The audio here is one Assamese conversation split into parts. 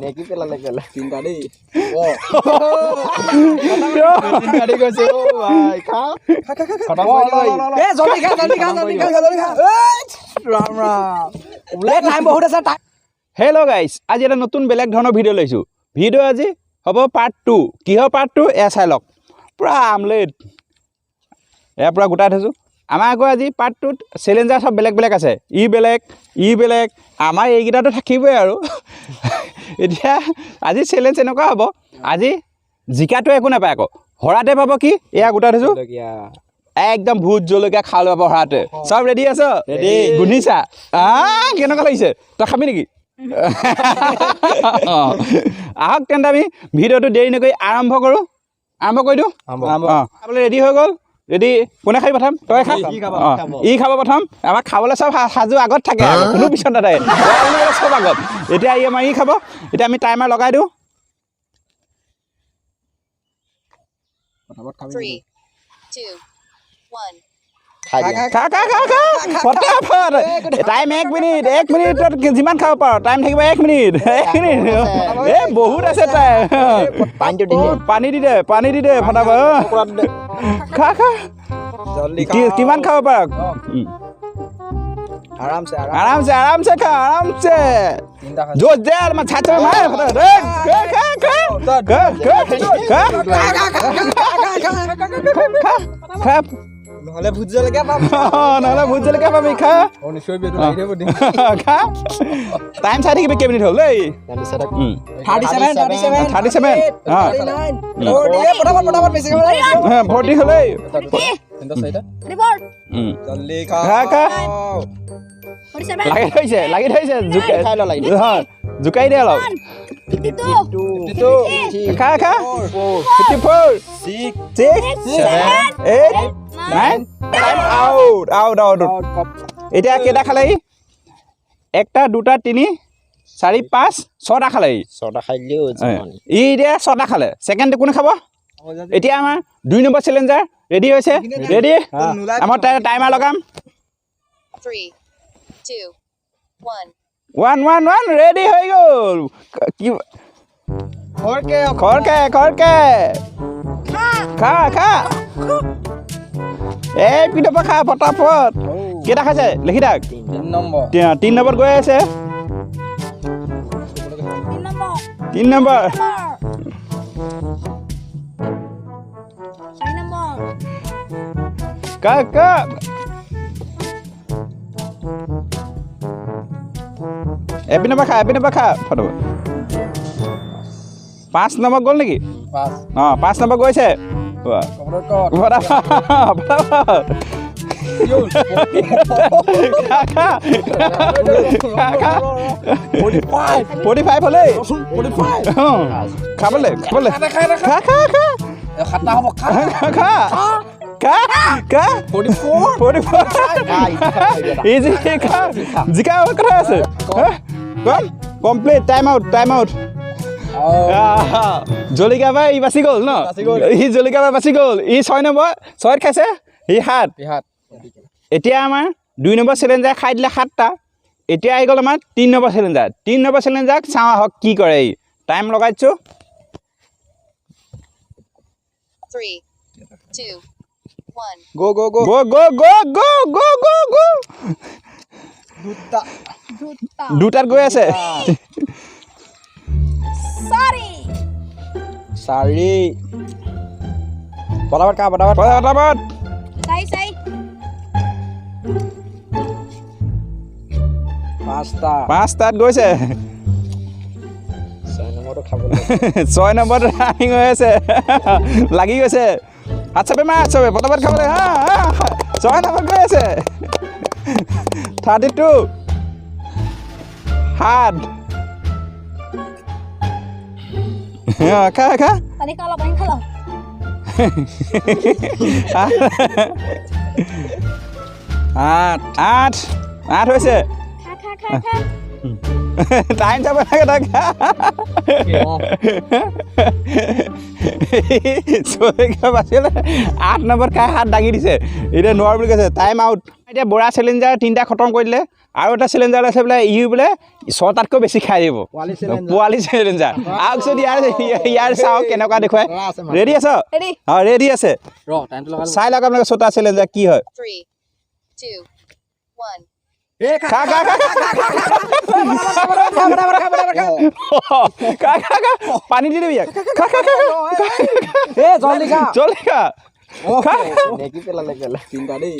নেকি পেলালে পেলা তিনটা দেই গাড়ী গৈছে অ ভাই খা খতম কৰি দিবা এ জলদি খা ৰাম ওলাই টাইম বহুত আছে হেল্ল' গাইজ আজি এটা নতুন বেলেগ ধৰণৰ ভিডিঅ' লৈছোঁ ভিডিঅ' আজি হ'ব পাৰ্ট 2 কিহৰ পাৰ্ট 2 এয়া চাই লওক পূৰা আমলেট এয়া পূৰা গোটাই থৈছোঁ আমাৰ আকৌ আজি পাৰ্ট 2ত চেলেঞ্জাৰ চব বেলেগ বেলেগ আছে ই বেলেগ আমাৰ এইকেইটাতো থাকিবই আৰু এতিয়া আজি চেলেঞ্জ এনেকুৱা হ'ব আজি জিকাটো একো নাপায় আকৌ হৰাতে পাব কি এয়া গোটাই থৈছোঁ একদম ভূত জলকীয়া খাল পাব হৰাতে চব ৰেডি আছ ৰেডি গুন্ধিছা কেনেকুৱা লাগিছে তই খাবি নেকি আহক তেন্তে আমি ভিডিঅ'টো দেৰি নকৰি আৰম্ভ কৰি দিওঁ খাবলৈ ৰেডি হৈ গ'ল ৰেডি কোনে খাবি প্ৰথম তই খা ই খাব প্ৰথম আমাক খাবলৈ চব সাজু আগত থাকে কোনো পিছত নাথাকে চব আগত এতিয়া ই আমাৰ ই খাব এতিয়া আমি টাইমাৰ লগাই দিওঁ 3, 2, 1. খাই দিয়া খা টাইম 1 মিনিটত যিমান খাব পাৰ টাইম থাকিব 1 মিনিট এই বহুত আছে টাইম পানী দি দে ফটাফট খা জলদি কিমান খাব পাৰ আৰামছে খা আৰামছে जोश दे यार मैं छाछ में मार खा নহলে ভূত জলকীয়া পাম নহলে ভূত জলকীয়া পাবি খা খা টাইম চাই থাকিবি কেই মিনিট হ'ল দেই 37 ভৰ্তি হ'লেই জলদি খা লাগি থৈছে জোকাই দে অলপ খা 54 6 8 9 টাইম আউট এতিয়া কেইটা খালে একটা দুটা তিনি 4 5 6টা খালে ছটা খাই দিও ই এতিয়া 6টা খালে সেকেন্ড কোনে খাব এতিয়া আমাৰ 2 নম্বৰ চ্যালেঞ্জাৰ ৰেডি হৈছে ৰেডি আমাৰ টাইমাৰ লগাম 3, 2, 1 1. ৰেডি হৈ গ'ল কি খৰকে খা এই পিঠা খা ফটাফট কেইটা খাইছে লিখি থাক 3 নম্বৰ 3 নম্বৰত গৈ আছে 3 নম্বৰ কা এপিনৰ পৰা খা ফটাফট 5 নম্বৰ গ'ল নেকি 5 নম্বৰ গৈছে খাবলৈ জিকা কথা আছে কমপ্লিট টাইম আউট জলকীয়া বাই ই বাচি গ'ল ন ই জলকীয়া বাই বাচি গ'ল ই 6 নম্বৰ 6 খাইছে ই 7 এতিয়া আমাৰ 2 নম্বৰ চ্যালেঞ্জাৰ খাই দিলে 7টা এতিয়া আহি গ'ল আমাৰ 3 নম্বৰ চ্যালেঞ্জাৰক চাওঁ আহক কি কৰে ই টাইম লগাইছো 3, 2, 1. গো দুটাত গৈ আছে চাৰি পটাপট পাঁচটাত গৈছে 6 নম্বৰটো খাবলৈ 6 নম্বৰত ৰানিং হৈ আছে লাগি গৈছে হাত চাপে পটাপট খাবলৈ 6 নম্বৰত গৈ আছে 32 7 খা Tadi kalau paling kalau. 8 হৈছে Kak. টাইম চাব লাগে তাক বাচিলে 8 নম্বৰ খাই হাত দাঙি দিছে এতিয়া নোৱাৰ বুলি কৈছে টাইম আউট এতিয়া বৰা চ্যালেঞ্জাৰ 3টা খতম কৰি দিলে আৰু এটা চেলেঞ্জাৰ আছে বোলে ই বোলে 6টাতকৈ বেছি খাই দিব পোৱালি চেলেঞ্জাৰ আহকচোন ইয়াৰ চাওক কেনেকুৱা দেখুৱাই ৰেডি আছ Ready? অঁ ৰেডি আছে চাই লওক আপোনালোকে 6টা চেলেঞ্জাৰ কি হয় 3, 2, 1. খা খা খা খা খা খা পানী দি দিবি ইয়াক খা খা খা এ জলদি খা জলদি খা খা নেকি পেলালে কেলা চিন্তা দেই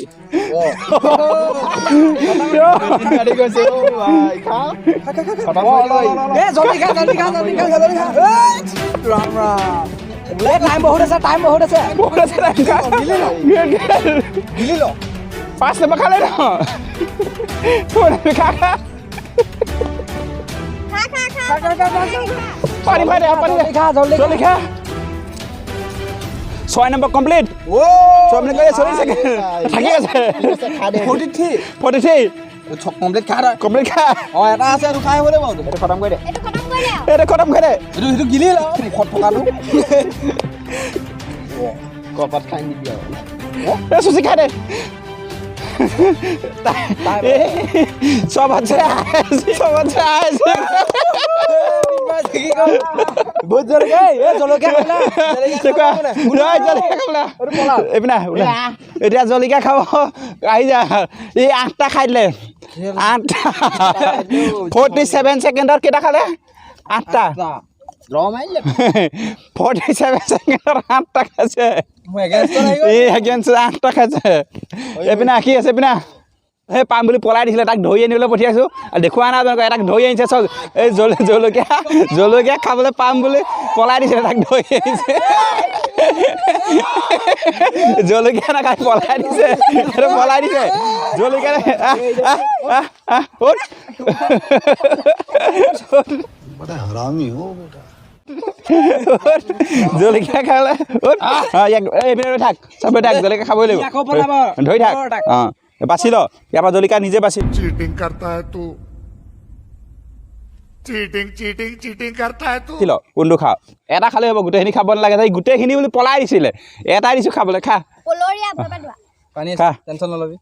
গাড়ী গৈছে অ ভাই খা খতম কৰি লৈ এ জলদি খা জলদি খা জলদি খা জলদি খা ৰাম ৰাম এ টাইম বহুত আছে বহুত আছে খা গিলি ল 5 নম্বৰ খালে ন খা খা পানী পানী পানী খা জলদি জলদি খা 6 নম্বৰ কমপ্লিট ও 6 মিনিট কৰি 40 ছেকেণ্ড থাকি আছে 43 কমপ্লিট খা তই কমপ্লিট খা অ এটা আছে আৰু খাই হ'ব দে বাৰু এইটো খতম কৰি দে Itu kadang gue deh. এটা খতম কৰি দে এইটো গিলি ল মুখত থকাটো কপাত খাই নিবি আৰু চুচি খাই দে সব আছে বহুত জলকে এ জলকীয়া খালা এতিয়া জলকীয়া খাব আহি যা এই 8টা খাই দিলে 47 ছেকেণ্ডত কেইটা খালে 8টা ৰ মাৰিলে 47 ছেকেণ্ডত 8টা খাইছে মই এগেইনষ্টত আহি এই এগেইনষ্ট 8টা খাইছে এইপিনে কি আছে পিনা সেই পাম বুলি পলাই দিছিলে তাক ধৰি আনিবলৈ পঠিয়াইছোঁ আৰু দেখুওৱা নাই আপোনালোকে তাক ধৰি আনিছে চব এই জলকীয়া খাবলৈ পাম বুলি পলাই দিছিলে তাক ধৰি আনিছে জলকীয়া নাখাই পলাই দিছে জলকীয়া জলকীয়া খালে এইপিনে থাক চবে থাক জলকীয়া খাবই লাগিব ধৰি থাক অঁ বাছি ল ইয়াৰ পৰা জলকীয়া নিজে বাছি चीटिंग करता है तू चीटिंग करता है तू ল কোনটো খাওঁ এটা খালে হ'ব গোটেইখিনি খাব নালাগে তাই গোটেইখিনি বুলি পলাই দিছিলে এটাই দিছোঁ খাবলৈ খা Poloria berapa dua? পানী খা টেনচন নলবি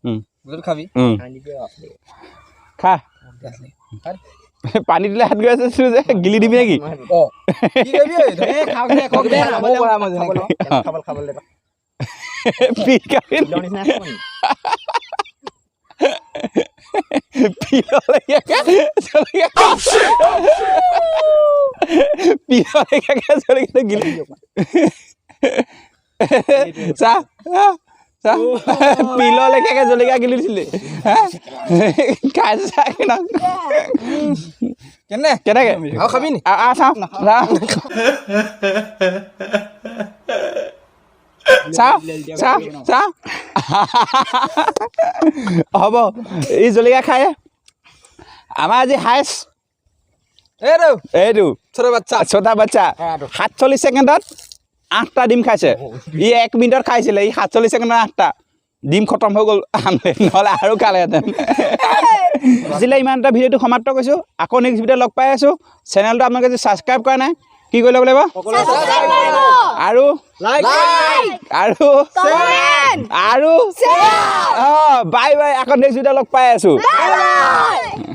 গোটেইটো খাবি খা পানী দিলে হাত গৈ আছে যে গিলি দিবি নেকি অ কি কৰিবি এই খাও দে কক দে খাব পৰা মই খাবলৈ পি খাবি গিলি চা পিল লেখাকে জলকীয়া গিলি দিছিলে খাইছে কেনেকে আৰু খাবি নি চাওঁ হ'ব এই জলকীয়া খাই আমাৰ আজি হাইষ্ট এইটো ছটা বাচ্চা 47 ছেকেণ্ডত 8টা ডিম খাইছে ই 1 মিনিটত খাইছিলে ই 47 ছেকেণ্ডত 8টা ডিম খতম হৈ গ'ল নহ'লে আৰু খালেহেঁতেন আজিলে ইমান এটা ভিডিঅ'টো সমাপ্ত কৰিছোঁ আকৌ নেক্সট ভিডিঅ' লগ পাই আছোঁ চেনেলটো আপোনালোকে যদি ছাবস্ক্ৰাইব কৰা নাই কি কৰি ল'ব লাগিব আৰু আৰু বাই বাই আকৌ নেক্সট ভিডিঅ' লগ পাই আছোঁ